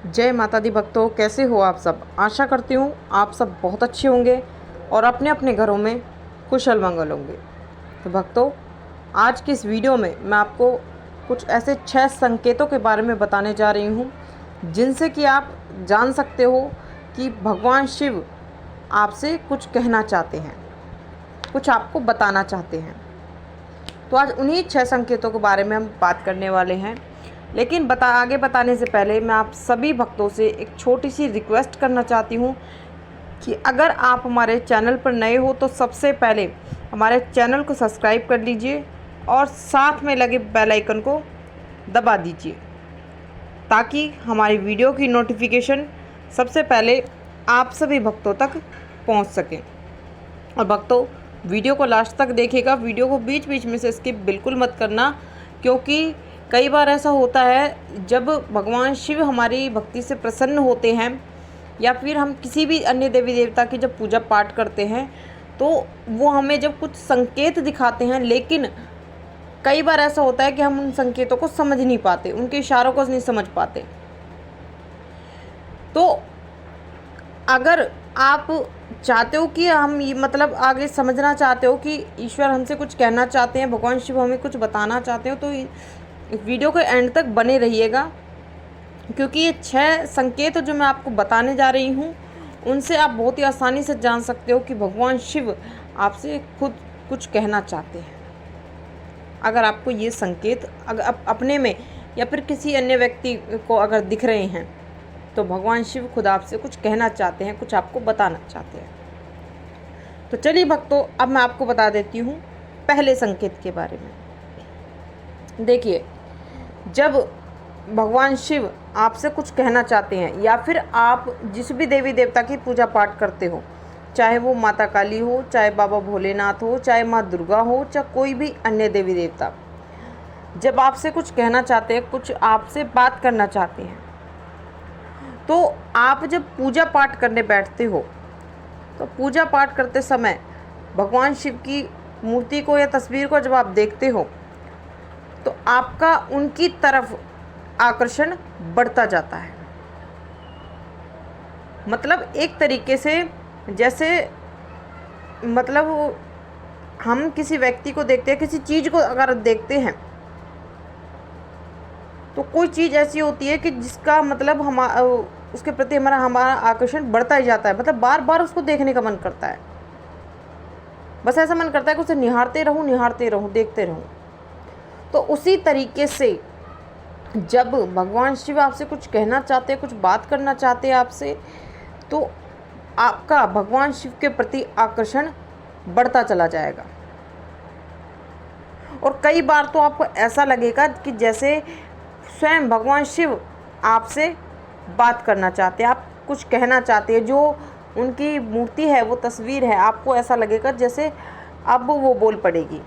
जय माता दी भक्तों, कैसे हो आप सब। आशा करती हूँ आप सब बहुत अच्छे होंगे और अपने अपने घरों में कुशल मंगल होंगे। तो भक्तों, आज की इस वीडियो में मैं आपको कुछ ऐसे 6 संकेतों के बारे में बताने जा रही हूँ जिनसे कि आप जान सकते हो कि भगवान शिव आपसे कुछ कहना चाहते हैं, कुछ आपको बताना चाहते हैं। तो आज उन्हीं 6 संकेतों के बारे में हम बात करने वाले हैं। लेकिन आगे बताने से पहले मैं आप सभी भक्तों से एक छोटी सी रिक्वेस्ट करना चाहती हूँ कि अगर आप हमारे चैनल पर नए हो तो सबसे पहले हमारे चैनल को सब्सक्राइब कर लीजिए और साथ में लगे बेल आइकन को दबा दीजिए ताकि हमारी वीडियो की नोटिफिकेशन सबसे पहले आप सभी भक्तों तक पहुंच सके। और भक्तों, वीडियो को लास्ट तक देखिएगा, वीडियो को बीच बीच में से स्किप बिल्कुल मत करना, क्योंकि कई बार ऐसा होता है जब भगवान शिव हमारी भक्ति से प्रसन्न होते हैं या फिर हम किसी भी अन्य देवी देवता की जब पूजा पाठ करते हैं तो वो हमें जब कुछ संकेत दिखाते हैं, लेकिन कई बार ऐसा होता है कि हम उन संकेतों को समझ नहीं पाते, उनके इशारों को नहीं समझ पाते। तो अगर आप चाहते हो कि हम ये आगे समझना चाहते हो कि ईश्वर हमसे कुछ कहना चाहते हैं, भगवान शिव हमें कुछ बताना चाहते हो, तो वीडियो के एंड तक बने रहिएगा, क्योंकि ये 6 संकेत जो मैं आपको बताने जा रही हूँ उनसे आप बहुत ही आसानी से जान सकते हो कि भगवान शिव आपसे खुद कुछ कहना चाहते हैं। अगर आपको ये संकेत अगर अपने में या फिर किसी अन्य व्यक्ति को अगर दिख रहे हैं तो भगवान शिव खुद आपसे कुछ कहना चाहते हैं, कुछ आपको बताना चाहते हैं। तो चलिए भक्तों, अब मैं आपको बता देती हूँ पहले संकेत के बारे में। देखिए, जब भगवान शिव आपसे कुछ कहना चाहते हैं या फिर आप जिस भी देवी देवता की पूजा पाठ करते हो, चाहे वो माता काली हो, चाहे बाबा भोलेनाथ हो, चाहे माँ दुर्गा हो, चाहे कोई भी अन्य देवी देवता, जब आपसे कुछ कहना चाहते हैं, कुछ आपसे बात करना चाहते हैं, तो आप जब पूजा पाठ करने बैठते हो तो पूजा पाठ करते समय भगवान शिव की मूर्ति को या तस्वीर को जब आप देखते हो तो आपका उनकी तरफ आकर्षण बढ़ता जाता है। एक तरीके से जैसे हम किसी व्यक्ति को देखते हैं, किसी चीज़ को अगर देखते हैं तो कोई चीज़ ऐसी होती है कि जिसका हम उसके प्रति हमारा आकर्षण बढ़ता ही जाता है। बार बार उसको देखने का मन करता है, बस ऐसा मन करता है कि उसे निहारते रहूं, देखते रहूं। तो उसी तरीके से जब भगवान शिव आपसे कुछ कहना चाहते हैं, कुछ बात करना चाहते हैं आपसे, तो आपका भगवान शिव के प्रति आकर्षण बढ़ता चला जाएगा। और कई बार तो आपको ऐसा लगेगा कि जैसे स्वयं भगवान शिव आपसे बात करना चाहते हैं, आप कुछ कहना चाहते हैं, जो उनकी मूर्ति है, वो तस्वीर है, आपको ऐसा लगेगा जैसे अब वो बोल पड़ेगी।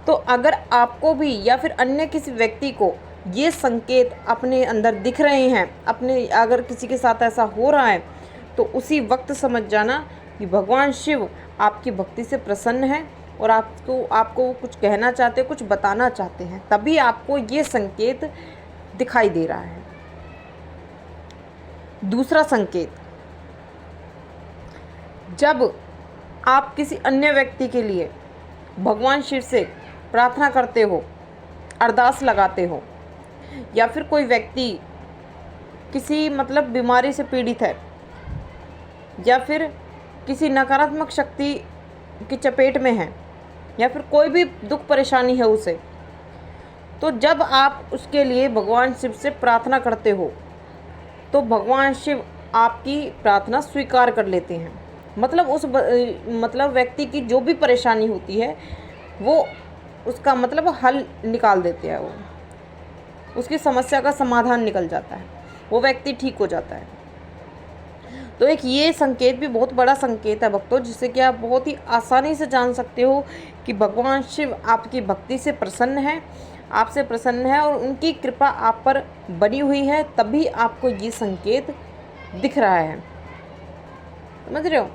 तो अगर आपको भी या फिर अन्य किसी व्यक्ति को ये संकेत अपने अंदर दिख रहे हैं, अगर किसी के साथ ऐसा हो रहा है, तो उसी वक्त समझ जाना कि भगवान शिव आपकी भक्ति से प्रसन्न है और आपको कुछ कहना चाहते हैं, कुछ बताना चाहते हैं, तभी आपको ये संकेत दिखाई दे रहा है। दूसरा संकेत, जब आप किसी अन्य व्यक्ति के लिए भगवान शिव से प्रार्थना करते हो, अरदास लगाते हो, या फिर कोई व्यक्ति किसी बीमारी से पीड़ित है या फिर किसी नकारात्मक शक्ति की चपेट में है या फिर कोई भी दुख परेशानी है उसे, तो जब आप उसके लिए भगवान शिव से प्रार्थना करते हो तो भगवान शिव आपकी प्रार्थना स्वीकार कर लेते हैं। उस व्यक्ति की जो भी परेशानी होती है वो उसका हल निकाल देते हैं, वो उसकी समस्या का समाधान निकल जाता है, वो व्यक्ति ठीक हो जाता है। तो एक ये संकेत भी बहुत बड़ा संकेत है भक्तों, जिससे कि आप बहुत ही आसानी से जान सकते हो कि भगवान शिव आपकी भक्ति से प्रसन्न है, आपसे प्रसन्न है और उनकी कृपा आप पर बनी हुई है, तभी आपको ये संकेत दिख रहा है। समझ रहे हो?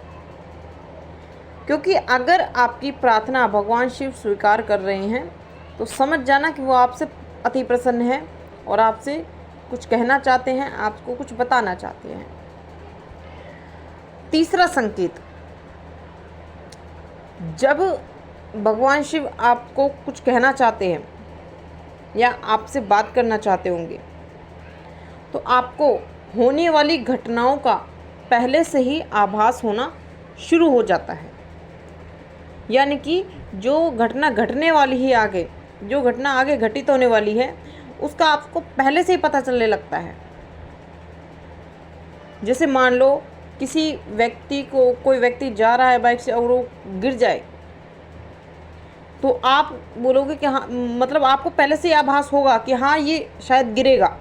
क्योंकि अगर आपकी प्रार्थना भगवान शिव स्वीकार कर रहे हैं तो समझ जाना कि वो आपसे अति प्रसन्न है और आपसे कुछ कहना चाहते हैं, आपको कुछ बताना चाहते हैं। तीसरा संकेत, जब भगवान शिव आपको कुछ कहना चाहते हैं या आपसे बात करना चाहते होंगे तो आपको होने वाली घटनाओं का पहले से ही आभास होना शुरू हो जाता है। यानी कि जो घटना घटने वाली है आगे, जो घटना आगे घटित होने वाली है, उसका आपको पहले से ही पता चलने लगता है। जैसे मान लो किसी व्यक्ति को, कोई व्यक्ति जा रहा है बाइक से और वो गिर जाए, तो आप बोलोगे कि हाँ, मतलब आपको पहले से ही आभास होगा कि हाँ ये शायद गिरेगा।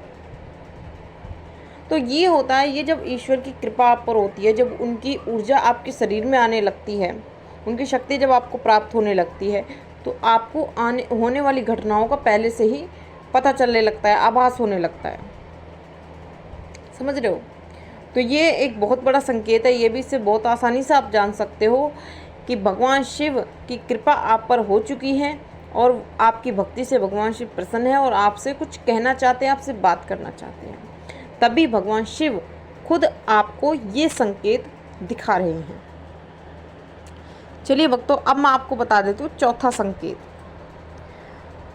तो ये होता है, ये जब ईश्वर की कृपा आप पर होती है, जब उनकी ऊर्जा आपके शरीर में आने लगती है, उनकी शक्ति जब आपको प्राप्त होने लगती है, तो आपको होने वाली घटनाओं का पहले से ही पता चलने लगता है, आभास होने लगता है। समझ रहे हो? तो ये एक बहुत बड़ा संकेत है। ये भी इससे बहुत आसानी से आप जान सकते हो कि भगवान शिव की कृपा आप पर हो चुकी है और आपकी भक्ति से भगवान शिव प्रसन्न है और आपसे कुछ कहना चाहते हैं, आपसे बात करना चाहते हैं। तभी भगवान शिव खुद आपको ये संकेत दिखा रहे हैं। चलिए भक्तों, अब मैं आपको बता देती हूँ चौथा संकेत,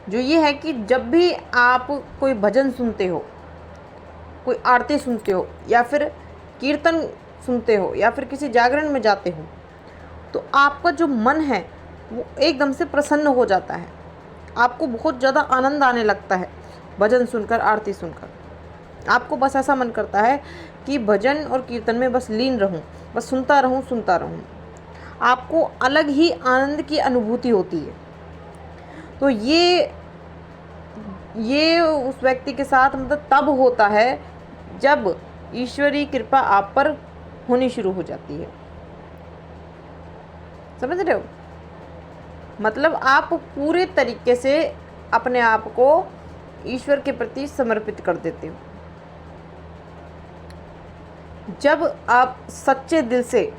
जो ये है कि जब भी आप कोई भजन सुनते हो, कोई आरती सुनते हो या फिर कीर्तन सुनते हो या फिर किसी जागरण में जाते हो, तो आपका जो मन है वो एकदम से प्रसन्न हो जाता है। आपको बहुत ज़्यादा आनंद आने लगता है भजन सुनकर, आरती सुनकर। आपको बस ऐसा मन करता है कि भजन और कीर्तन में बस लीन रहूं, बस सुनता रहूं। आपको अलग ही आनंद की अनुभूति होती है। तो ये उस व्यक्ति के साथ मतलब तब होता है जब ईश्वरीय कृपा आप पर होनी शुरू हो जाती है। समझ रहे हो? मतलब आप पूरे तरीके से अपने आप को ईश्वर के प्रति समर्पित कर देते हो। जब आप सच्चे दिल से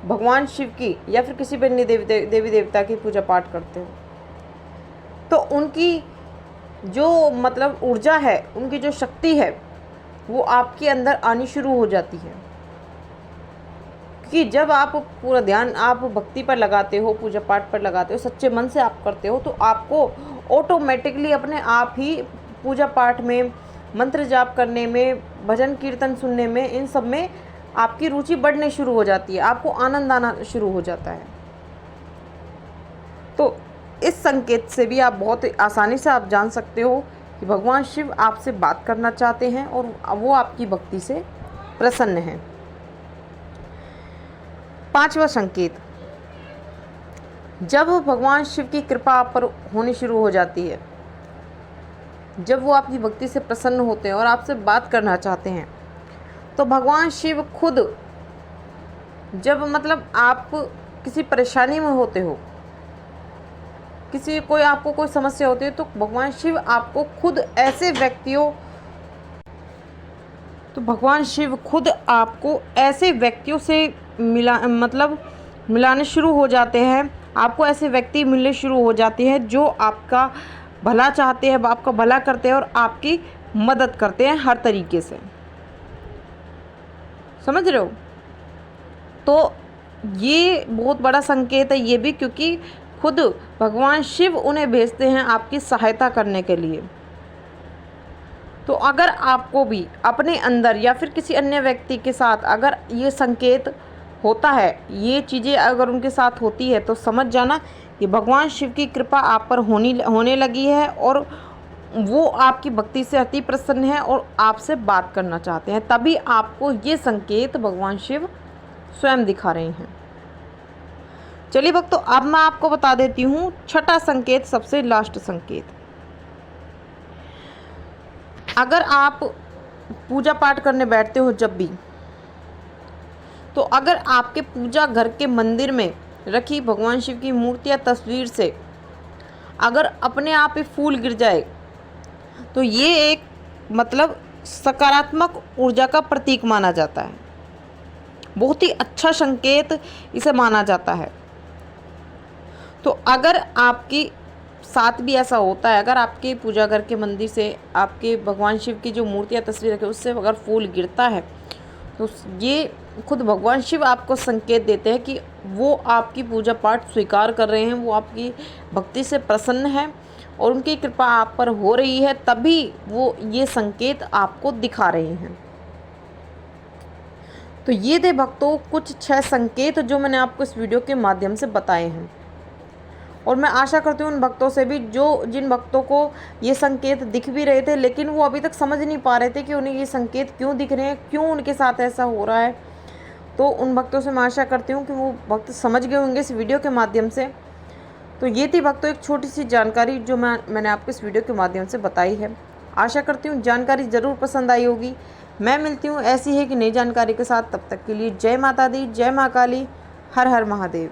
भगवान शिव की या फिर किसी भी अन्य देवी देवता की पूजा पाठ करते हो, तो उनकी जो मतलब ऊर्जा है, उनकी जो शक्ति है, वो आपके अंदर आनी शुरू हो जाती है। कि जब आप पूरा ध्यान आप भक्ति पर लगाते हो, पूजा पाठ पर लगाते हो, सच्चे मन से आप करते हो, तो आपको ऑटोमेटिकली अपने आप ही पूजा पाठ में, मंत्र जाप करने में, भजन कीर्तन सुनने में, इन सब में आपकी रुचि बढ़ने शुरू हो जाती है, आपको आनंद आना शुरू हो जाता है। तो इस संकेत से भी आप बहुत आसानी से आप जान सकते हो कि भगवान शिव आपसे बात करना चाहते हैं और वो आपकी भक्ति से प्रसन्न हैं। पांचवा संकेत, जब भगवान शिव की कृपा आप पर होनी शुरू हो जाती है, जब वो आपकी भक्ति से प्रसन्न होते हैं और आपसे बात करना चाहते हैं, तो भगवान शिव खुद, जब मतलब आप किसी परेशानी में होते हो, कोई आपको कोई समस्या होती है, तो भगवान शिव आपको खुद ऐसे व्यक्तियों से मिलाने शुरू हो जाते हैं। आपको ऐसे व्यक्ति मिलने शुरू हो जाते हैं जो आपका भला चाहते हैं, आपका भला करते हैं और आपकी मदद करते हैं हर तरीके से। समझ रहे हो? तो ये बहुत बड़ा संकेत है ये भी, क्योंकि खुद भगवान शिव उन्हें भेजते हैं आपकी सहायता करने के लिए। तो अगर आपको भी अपने अंदर या फिर किसी अन्य व्यक्ति के साथ अगर ये संकेत होता है, ये चीज़ें अगर उनके साथ होती है, तो समझ जाना कि भगवान शिव की कृपा आप पर होने लगी है और वो आपकी भक्ति से अति प्रसन्न है और आपसे बात करना चाहते हैं। तभी आपको ये संकेत भगवान शिव स्वयं दिखा रहे हैं। चलिए भक्तों, अब मैं आपको बता देती हूँ छठा संकेत, सबसे लास्ट संकेत। अगर आप पूजा पाठ करने बैठते हो जब भी, तो अगर आपके पूजा घर के मंदिर में रखी भगवान शिव की मूर्ति या तस्वीर से अगर अपने आप ही फूल गिर जाए, तो ये एक मतलब सकारात्मक ऊर्जा का प्रतीक माना जाता है। बहुत ही अच्छा संकेत इसे माना जाता है। तो अगर आपकी साथ भी ऐसा होता है, अगर आपके पूजा घर के मंदिर से आपके भगवान शिव की जो मूर्तियाँ तस्वीर रखे उससे अगर फूल गिरता है तो ये खुद भगवान शिव आपको संकेत देते हैं कि वो आपकी पूजा पाठ स्वीकार कर रहे हैं, वो आपकी भक्ति से प्रसन्न है और उनकी कृपा आप पर हो रही है, तभी वो ये संकेत आपको दिखा रहे हैं। तो ये थे भक्तों कुछ 6 संकेत जो मैंने आपको इस वीडियो के माध्यम से बताए हैं। और मैं आशा करती हूँ उन भक्तों से भी जिन भक्तों को ये संकेत दिख भी रहे थे लेकिन वो अभी तक समझ नहीं पा रहे थे कि उन्हें ये संकेत क्यों दिख रहे हैं, क्यों उनके साथ ऐसा हो रहा है, तो उन भक्तों से मैं आशा करती हूँ कि वो भक्त समझ गए होंगे इस वीडियो के माध्यम से। तो ये थी भक्तों एक छोटी सी जानकारी जो मैंने आपको इस वीडियो के माध्यम से बताई है। आशा करती हूँ जानकारी ज़रूर पसंद आई होगी। मैं मिलती हूँ ऐसी है कि नई जानकारी के साथ, तब तक के लिए जय माता दी, जय माँ काली, हर हर महादेव।